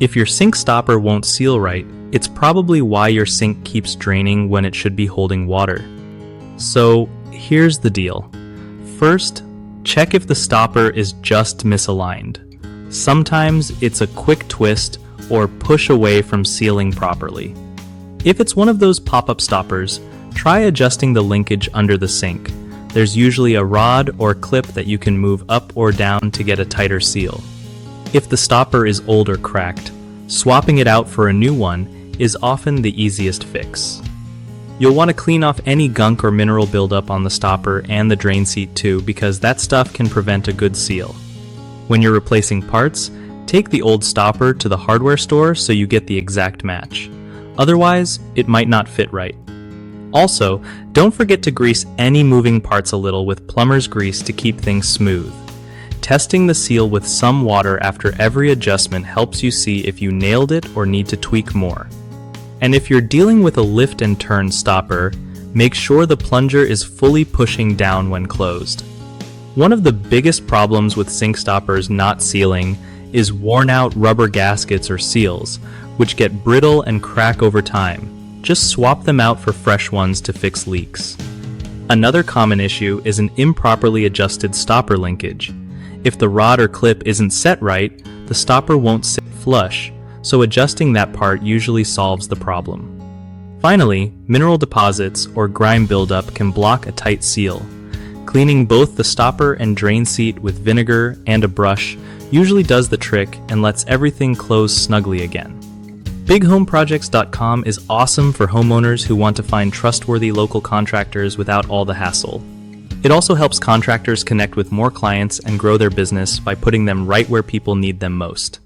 If your sink stopper won't seal right, it's probably why your sink keeps draining when it should be holding water. So here's the deal. First, check if the stopper is just misaligned. Sometimes it's a quick twist or push away from sealing properly. If it's one of those pop-up stoppers, try adjusting the linkage under the sink. There's usually a rod or clip that you can move up or down to get a tighter seal. If the stopper is old or cracked, swapping it out for a new one is often the easiest fix. You'll want to clean off any gunk or mineral buildup on the stopper and the drain seat too, because that stuff can prevent a good seal. When you're replacing parts, take the old stopper to the hardware store so you get the exact match. Otherwise, it might not fit right. Also, don't forget to grease any moving parts a little with plumber's grease to keep things smooth. Testing the seal with some water after every adjustment helps you see if you nailed it or need to tweak more. And if you're dealing with a lift and turn stopper, make sure the plunger is fully pushing down when closed. One of the biggest problems with sink stoppers not sealing is worn out rubber gaskets or seals, which get brittle and crack over time. Just swap them out for fresh ones to fix leaks. Another common issue is an improperly adjusted stopper linkage. If the rod or clip isn't set right, the stopper won't sit flush, so adjusting that part usually solves the problem. Finally, mineral deposits or grime buildup can block a tight seal. Cleaning both the stopper and drain seat with vinegar and a brush usually does the trick and lets everything close snugly again. BigHomeProjects.com is awesome for homeowners who want to find trustworthy local contractors without all the hassle. It also helps contractors connect with more clients and grow their business by putting them right where people need them most.